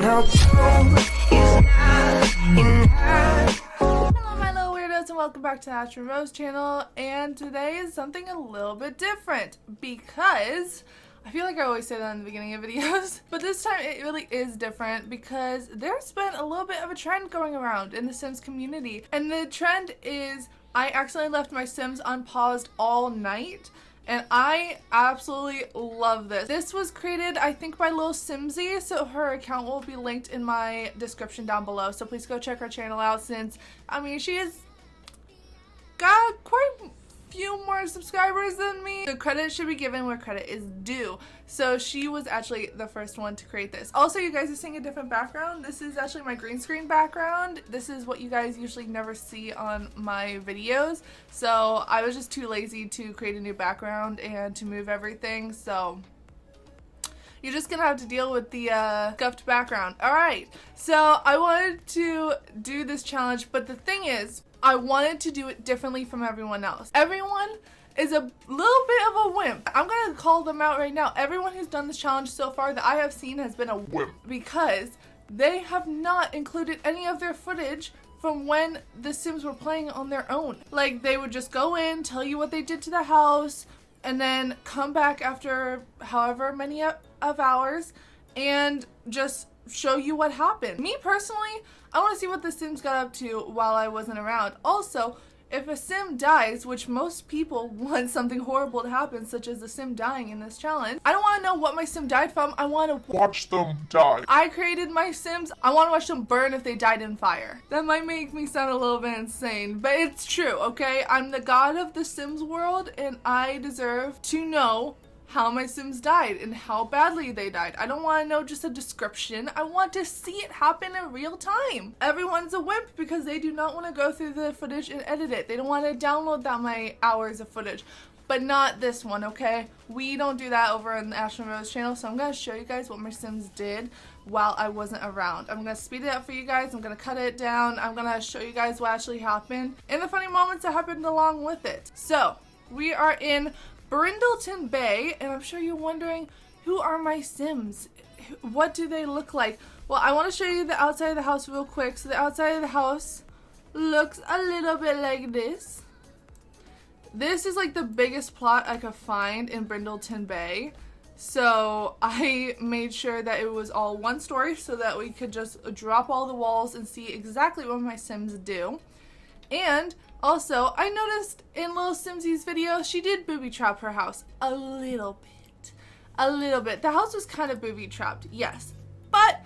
no proof is not enough. Hello my little weirdos and welcome back to the AislingRose channel, and today is something a little bit different because I feel like I always say that in the beginning of videos, but this time it really is different because there's been a little bit of a trend going around in the Sims community, and the trend is I accidentally left my Sims unpaused all night. And I absolutely love this. This was created, I think, by Little Simsy, so her account will be linked in my description down below. So please go check her channel out since, I mean, she has got quite a few more subscribers than me. The credit should be given where credit is due. So she was actually the first one to create this. Also, you guys are seeing a different background. This is actually my green screen background. This is what you guys usually never see on my videos. So I was just too lazy to create a new background and to move everything. So you're just gonna have to deal with the scuffed background. Alright, so I wanted to do this challenge, but the thing is, I wanted to do it differently from everyone else. Everyone is a little bit of a wimp. I'm gonna call them out right now. Everyone who's done this challenge so far that I have seen has been a wimp because they have not included any of their footage from when the Sims were playing on their own. Like, they would just go in, tell you what they did to the house, and then come back after however many of hours and just show you what happened. Me personally, I want to see what the Sims got up to while I wasn't around. Also, if a Sim dies, which most people want something horrible to happen, such as the Sim dying in this challenge, I don't want to know what my Sim died from. I want to watch them die. I created my Sims. I want to watch them burn if they died in fire. That might make me sound a little bit insane, but it's true, okay? I'm the god of the Sims world, and I deserve to know how my Sims died and how badly they died. I don't want to know just a description. I want to see it happen in real time. Everyone's a wimp because they do not want to go through the footage and edit it. They don't want to download that many hours of footage. But not this one, okay? We don't do that over in the AislingRose channel, so I'm going to show you guys what my Sims did while I wasn't around. I'm going to speed it up for you guys. I'm going to cut it down. I'm going to show you guys what actually happened and the funny moments that happened along with it. So, we are in Brindleton Bay, and I'm sure you're wondering, who are my Sims? What do they look like? Well, I want to show you the outside of the house real quick. So the outside of the house looks a little bit like this. This is like the biggest plot I could find in Brindleton Bay. So I made sure that it was all one story so that we could just drop all the walls and see exactly what my Sims do. And also, I noticed in Little Simsy's video, she did booby trap her house a little bit. A little bit. The house was kind of booby trapped, yes, but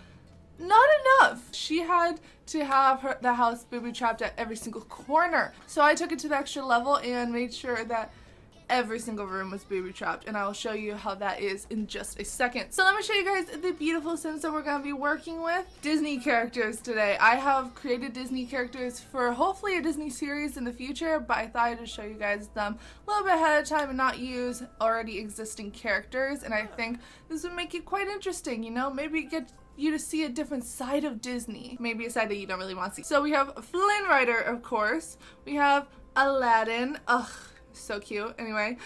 not enough. She had to have the house booby trapped at every single corner. So I took it to the extra level and made sure that every single room was booby trapped, and I will show you how that is in just a second. So let me show you guys the beautiful Sims that we're going to be working with. Disney characters today. I have created Disney characters for hopefully a Disney series in the future, but I thought I'd just show you guys them a little bit ahead of time and not use already existing characters, and I think this would make it quite interesting, you know, maybe get you to see a different side of Disney, maybe a side that you don't really want to see. So we have Flynn Rider, of course. We have Aladdin. Ugh, so cute. Anyway,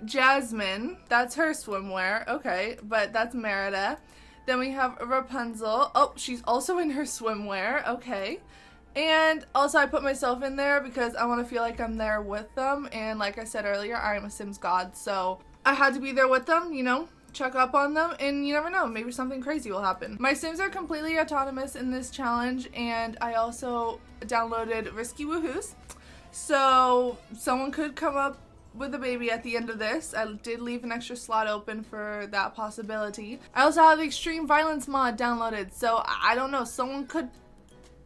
Jasmine, that's her swimwear. Okay, but that's Merida. Then we have Rapunzel. Oh, she's also in her swimwear. Okay. And also I put myself in there because I want to feel like I'm there with them. And like I said earlier, I am a Sims god, so I had to be there with them, you know, check up on them, and you never know, maybe something crazy will happen. My Sims are completely autonomous in this challenge, and I also downloaded Risky Woohoos. So someone could come up with a baby at the end of this. I did leave an extra slot open for that possibility. I also have the Extreme Violence mod downloaded, so I don't know, someone could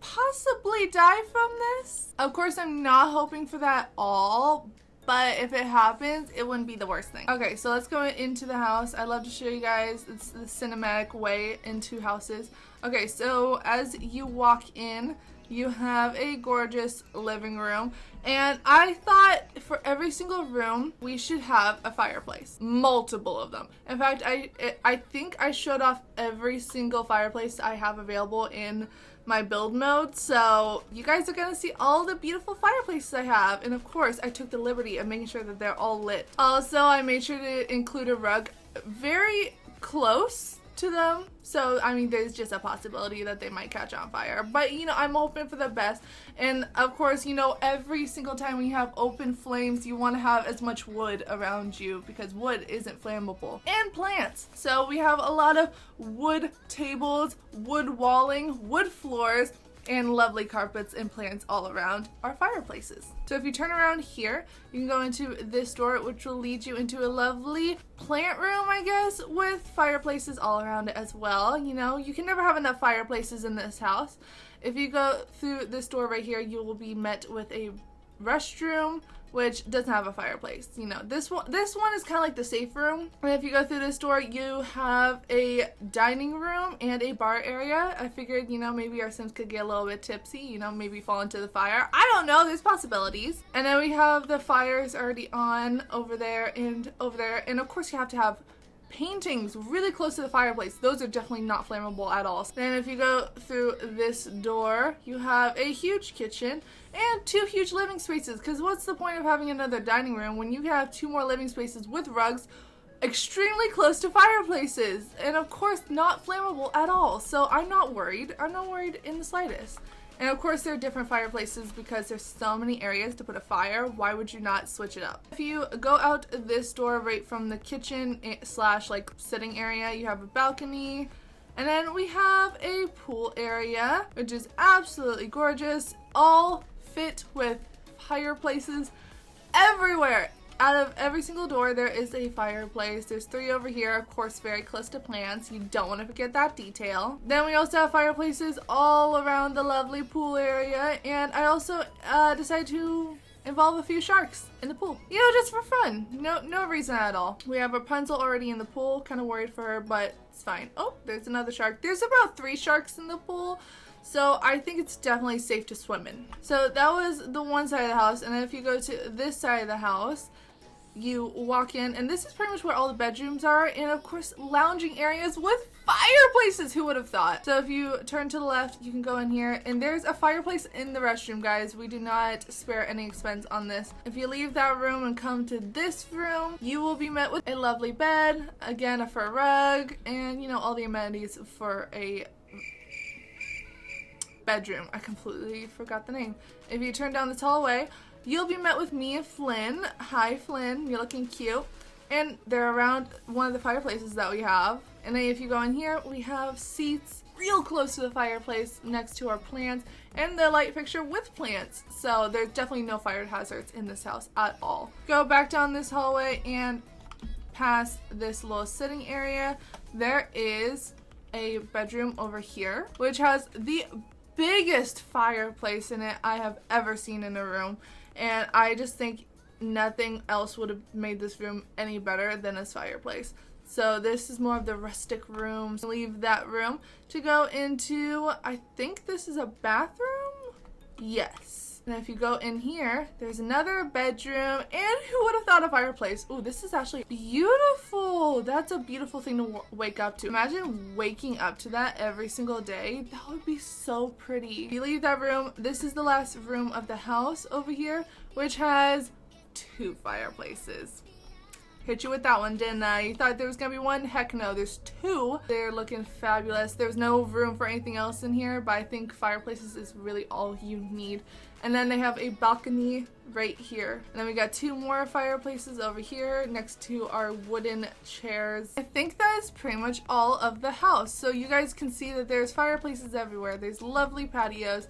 possibly die from this. Of course, I'm not hoping for that all, but if it happens, it wouldn't be the worst thing. Okay, so let's go into the house. I love to show you guys it's the cinematic way into houses. Okay, so as you walk in, you have a gorgeous living room, and I thought for every single room we should have a fireplace, multiple of them. In fact, I think I showed off every single fireplace I have available in my build mode, so you guys are gonna see all the beautiful fireplaces I have, and of course I took the liberty of making sure that they're all lit. Also, I made sure to include a rug very close to them. So, I mean, there's just a possibility that they might catch on fire. But, you know, I'm hoping for the best. And, of course, you know, every single time we have open flames, you want to have as much wood around you because wood isn't flammable. And plants. So, we have a lot of wood tables, wood walling, wood floors, and lovely carpets and plants all around our fireplaces. So if you turn around here, you can go into this door, which will lead you into a lovely plant room, I guess, with fireplaces all around it as well. You know, you can never have enough fireplaces in this house. If you go through this door right here, you will be met with a restroom, which doesn't have a fireplace. You know, this one is kind of like the safe room. And if you go through this door, you have a dining room and a bar area. I figured, you know, maybe our Sims could get a little bit tipsy, you know, maybe fall into the fire. I don't know, there's possibilities. And then we have the fires already on over there and over there. And of course you have to have paintings really close to the fireplace. Those are definitely not flammable at all. Then if you go through this door, you have a huge kitchen and 2 huge living spaces, because what's the point of having another dining room when you can have 2 more living spaces with rugs extremely close to fireplaces, and of course not flammable at all. So I'm not worried. I'm not worried in the slightest. And of course there are different fireplaces because there's so many areas to put a fire. Why would you not switch it up? If you go out this door right from the kitchen slash like sitting area, you have a balcony. And then we have a pool area, which is absolutely gorgeous. All fit with fireplaces everywhere. Out of every single door, there is a fireplace. There's 3 over here, of course, very close to plants. You don't want to forget that detail. Then we also have fireplaces all around the lovely pool area. And I also decided to involve a few sharks in the pool. You know, just for fun. No reason at all. We have Rapunzel already in the pool. Kind of worried for her, but it's fine. Oh, there's another shark. There's about 3 sharks in the pool. So I think it's definitely safe to swim in. So that was the one side of the house. And then if you go to this side of the house, you walk in, and this is pretty much where all the bedrooms are, and of course lounging areas with fireplaces. Who would have thought? So if you turn to the left, you can go in here, and there's a fireplace in the restroom, guys. We do not spare any expense on this. If you leave that room and come to this room, you will be met with a lovely bed, again a fur rug, and you know, all the amenities for a bedroom. I completely forgot the name. If you turn down this hallway, you'll be met with me and Flynn. Hi Flynn, you're looking cute. And they're around one of the fireplaces that we have. And then if you go in here, we have seats real close to the fireplace next to our plants and the light fixture with plants. So there's definitely no fire hazards in this house at all. Go back down this hallway and past this little sitting area, there is a bedroom over here, which has the biggest fireplace in it I have ever seen in a room. And I just think nothing else would have made this room any better than this fireplace. So this is more of the rustic room. Leave that room to go into, I think this is a bathroom? Yes. And if you go in here, there's another bedroom, and who would have thought a fireplace? Ooh, this is actually beautiful. That's a beautiful thing to wake up to. Imagine waking up to that every single day. That would be so pretty. If you leave that room, this is the last room of the house over here, which has 2 fireplaces. Hit you with that one, didn't I? You thought there was gonna be 1? Heck no, there's 2. They're looking fabulous. There's no room for anything else in here, but I think fireplaces is really all you need. And then they have a balcony right here. And then we got 2 more fireplaces over here next to our wooden chairs. I think that is pretty much all of the house. So you guys can see that there's fireplaces everywhere. There's lovely patios.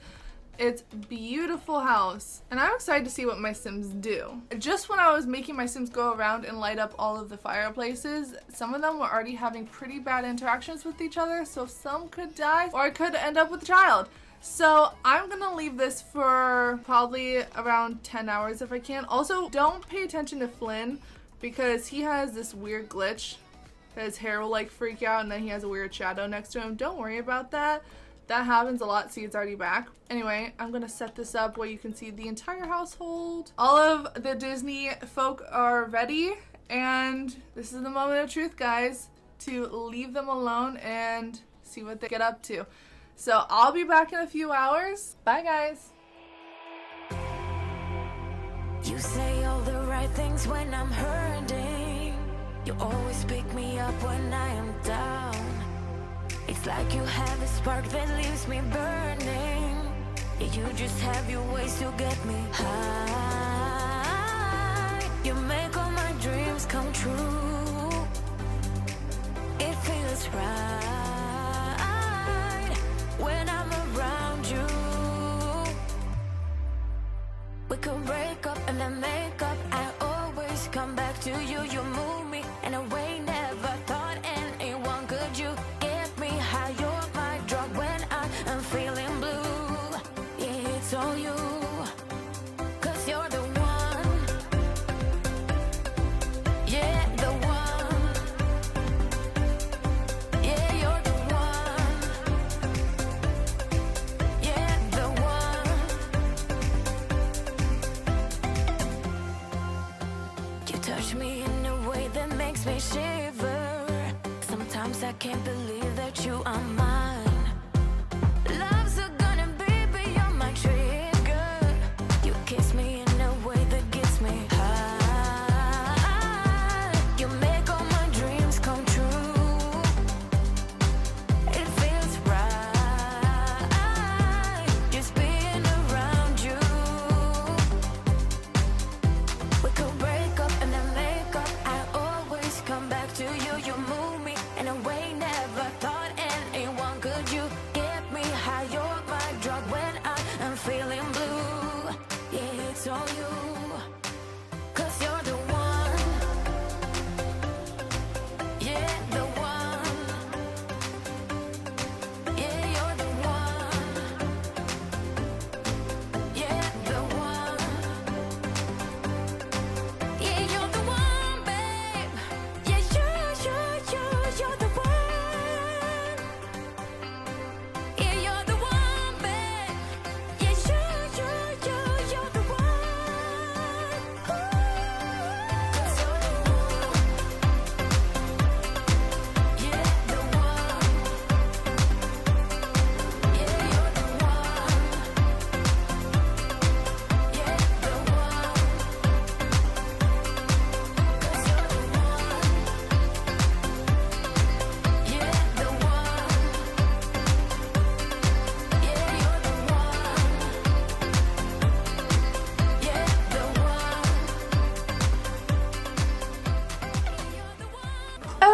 It's a beautiful house, and I'm excited to see what my Sims do. Just when I was making my Sims go around and light up all of the fireplaces, some of them were already having pretty bad interactions with each other, so some could die, or I could end up with a child. So I'm gonna leave this for probably around 10 hours if I can. Also, don't pay attention to Flynn, because he has this weird glitch. His hair will like freak out, and then he has a weird shadow next to him. Don't worry about that. That happens a lot. See, it's already back. Anyway, I'm gonna set this up where you can see the entire household. All of the Disney folk are ready, and this is the moment of truth, guys, to leave them alone and see what they get up to. So I'll be back in a few hours. Bye, guys. You say all the right things when I'm hurting. You always pick me up when I am down. It's like you have a spark that leaves me burning. Yeah, you just have your ways to get me high. You make all my dreams come true. It feels right when I'm around you. We could break up and then make up. I always come back to you. You move me in a way never thought anyone could. You get me high. You're my drug when I'm feeling blue. Yeah, it's all you. 'Cause you're the one. Yeah, the one. Yeah, you're the one. Yeah, the one. You touch me in a way that makes me shiver. Sometimes I can't believe that you are mine. Love's gonna be beyond my trigger. You kiss me in a way that gets me high. You make all my dreams come true. It feels right just being around you. We could break up and then make up. I always come back to you. You move me in a way never thought anyone could. You get me high. You're my drug when I'm feeling blue. Yeah, it's all you. 'Cause you're the one. Yeah, the one. Yeah, you're the one. Yeah, the one. Yeah, you're the one, babe. Yeah, you're the one. Yeah, you're the one, babe. Yeah, you're the one. 'Cause you're the one. Yeah, the one. Yeah, you're the one. Yeah, the one. 'Cause you're the one. Yeah, the one. Yeah, you're the one. Yeah, the one.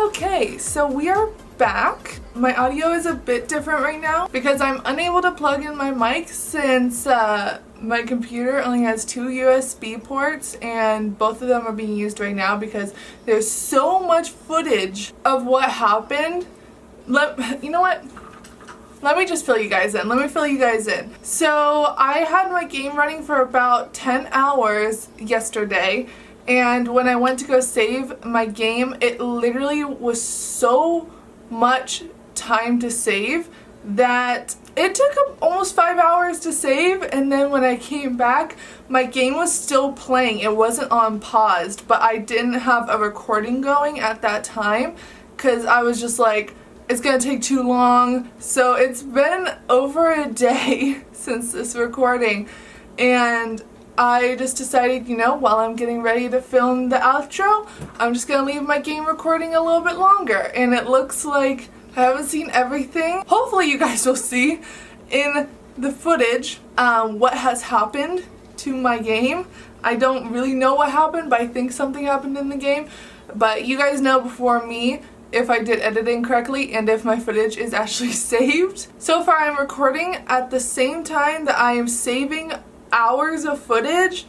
Okay, so we are back. My audio is a bit different right now because I'm unable to plug in my mic since my computer only has 2 USB ports and both of them are being used right now because there's so much footage of what happened. You know what? Let me just fill you guys in. Let me fill you guys in. So I had my game running for about 10 hours yesterday, and when I went to go save my game, it literally was so much time to save that it took almost 5 hours to save, and then when I came back, my game was still playing. It wasn't on paused, but I didn't have a recording going at that time because I was just like, it's gonna take too long. So it's been over a day since this recording, and I just decided, you know, while I'm getting ready to film the outro, I'm just gonna leave my game recording a little bit longer. And it looks like I haven't seen everything. Hopefully you guys will see in the footage what has happened to my game. I don't really know what happened, but I think something happened in the game. But you guys know before me if I did editing correctly and if my footage is actually saved. So far I'm recording at the same time that I am saving hours of footage,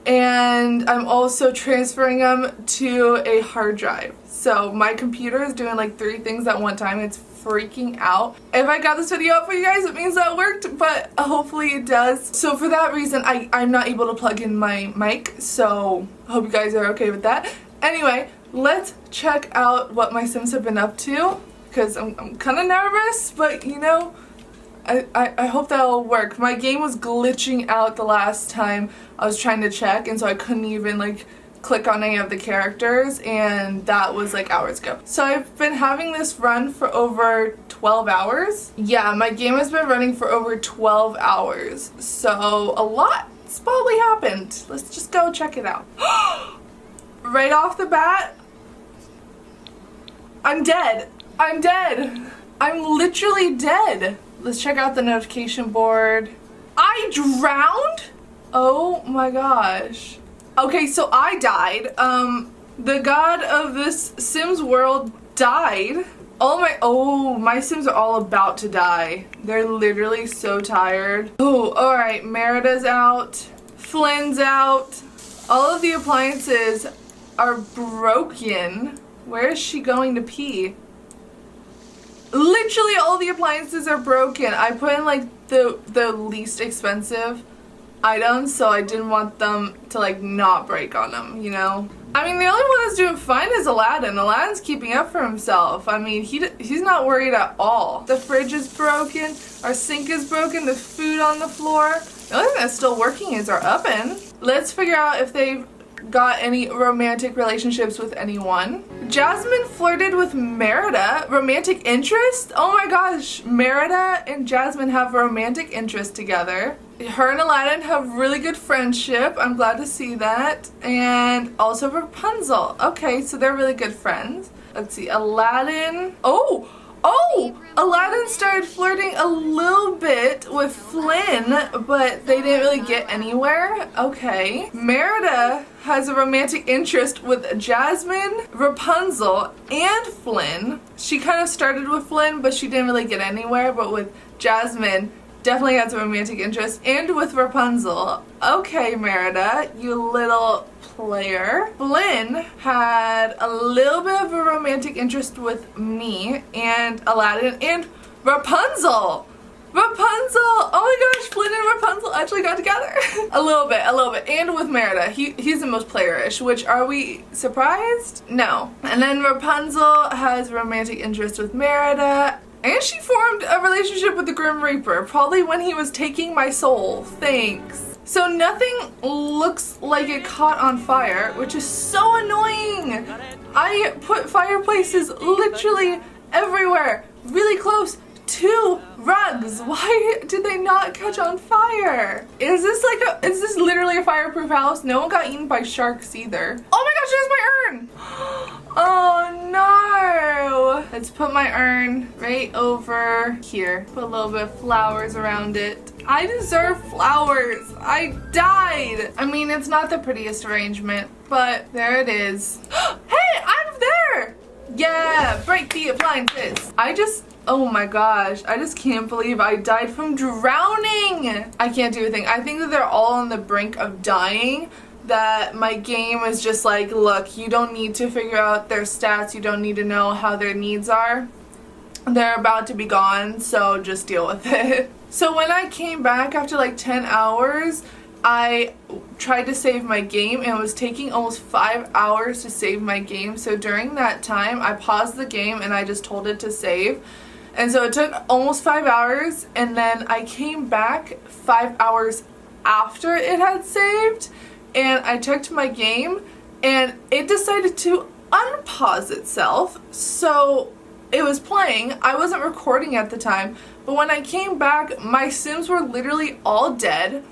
and I'm also transferring them to a hard drive. So my computer is doing like 3 things at one time. It's freaking out. If I got this video up for you guys, it means that worked, but hopefully it does. So for that reason, I'm not able to plug in my mic, so I hope you guys are okay with that. Anyway, let's check out what my Sims have been up to, because I'm kind of nervous, but you know, I hope that'll work. My game was glitching out the last time I was trying to check, and so I couldn't even like click on any of the characters, and that was like hours ago. So I've been having this run for over 12 hours. Yeah, my game has been running for over 12 hours. So a lot's probably happened. Let's just go check it out. Right off the bat, I'm dead. I'm dead. I'm literally dead. Let's check out the notification board. I drowned? Oh my gosh. Okay, so I died. The god of this Sims world died. My Sims are all about to die. They're literally so tired. Oh, alright, Merida's out. Flynn's out. All of the appliances are broken. Where is she going to pee? Literally all the appliances are broken. I put in like the least expensive items, so I didn't want them to like not break on them, you know? I mean, the only one that's doing fine is Aladdin. Aladdin's keeping up for himself. I mean, he's not worried at all. The fridge is broken, our sink is broken, there's food on the floor. The only thing that's still working is our oven. Let's figure out if they've got any romantic relationships with anyone. Jasmine flirted with Merida. Romantic interest? Oh my gosh, Merida and Jasmine have romantic interest together. Her and Aladdin have really good friendship. I'm glad to see that. And also Rapunzel. Okay, so they're really good friends. Let's see, Aladdin. Oh, Aladdin started flirting a little bit with Flynn, but they didn't really get anywhere. Okay. Merida has a romantic interest with Jasmine, Rapunzel, and Flynn. She kind of started with Flynn, but she didn't really get anywhere, but with Jasmine, definitely has a romantic interest, and with Rapunzel. Okay, Merida, you little player. Flynn had a little bit of a romantic interest with me and Aladdin and Rapunzel. Oh my gosh, Flynn and Rapunzel actually got together. a little bit, and with Merida. He's the most playerish, which, are we surprised? No. And then Rapunzel has romantic interest with Merida. And she formed a relationship with the Grim Reaper, probably when he was taking my soul. Thanks. So nothing looks like it caught on fire, which is so annoying. I put fireplaces literally everywhere, really close to rugs. Why did they not catch on fire? Is this literally a fireproof house? No one got eaten by sharks either. Oh my gosh, there's my urn. Oh no! Let's put my urn right over here. Put a little bit of flowers around it. I deserve flowers. I died. I mean, it's not the prettiest arrangement, but there it is. Hey, I'm there! Yeah, break the appliances. Oh my gosh, I just can't believe I died from drowning. I can't do a thing. I think that they're all on the brink of dying. That my game is just like, look, you don't need to figure out their stats, you don't need to know how their needs are. They're about to be gone, so just deal with it. So when I came back after like 10 hours, I tried to save my game, and it was taking almost 5 hours to save my game. So during that time, I paused the game and I just told it to save. And so it took almost 5 hours, and then I came back 5 hours after it had saved. And I checked my game, and it decided to unpause itself. So it was playing. I wasn't recording at the time, but when I came back, my Sims were literally all dead.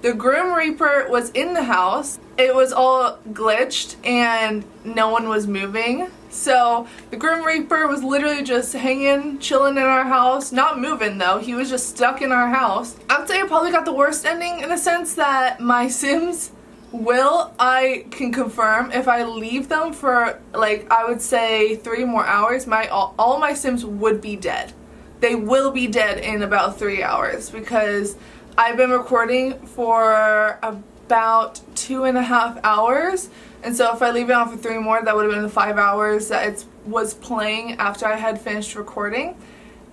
The Grim Reaper was in the house. It was all glitched, and no one was moving. So the Grim Reaper was literally just hanging, chilling in our house. Not moving though, he was just stuck in our house. I would say I probably got the worst ending, in a sense that my Sims I can confirm, if I leave them for like, I would say 3 more hours, all my Sims would be dead. They will be dead in about 3 hours, because I've been recording for about 2.5 hours, and so if I leave it on for 3 more, that would have been the 5 hours that it was playing after I had finished recording.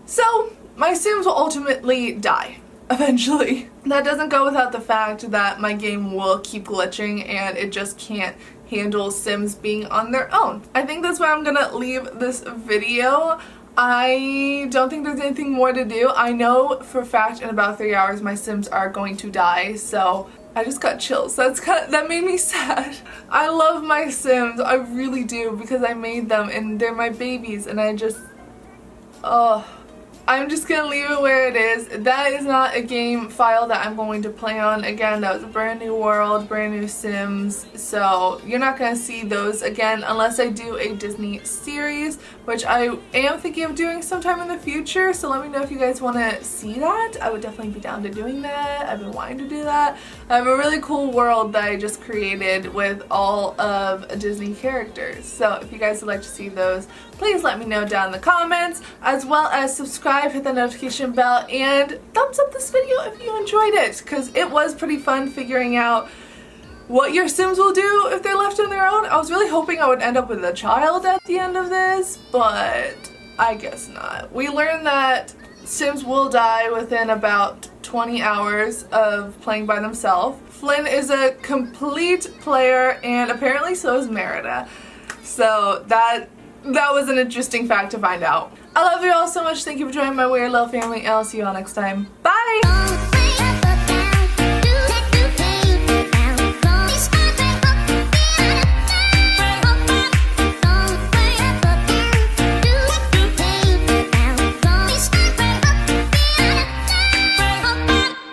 So my Sims will ultimately die eventually. That doesn't go without the fact that my game will keep glitching, and it just can't handle Sims being on their own. I think that's where I'm gonna leave this video. I don't think there's anything more to do. I know for a fact in about 3 hours my Sims are going to die, so I just got chills. That made me sad. I love my Sims, I really do, because I made them and they're my babies, and I just, oh. I'm just gonna leave it where it is. That is not a game file that I'm going to play on. Again, that was a brand new world, brand new Sims, so you're not gonna see those again unless I do a Disney series, which I am thinking of doing sometime in the future, so let me know if you guys want to see that. I would definitely be down to doing that. I've been wanting to do that. I have a really cool world that I just created with all of Disney characters, so if you guys would like to see those, please let me know down in the comments, as well as subscribe, hit the notification bell, and thumbs up this video if you enjoyed it, because it was pretty fun figuring out what your Sims will do if they're left on their own. I was really hoping I would end up with a child at the end of this, but I guess not. We learned that Sims will die within about 20 hours of playing by themselves. Flynn is a complete player, and apparently so is Merida. So that was an interesting fact to find out. I love you all so much. Thank you for joining my weird little family, and I'll see you all next time. Bye!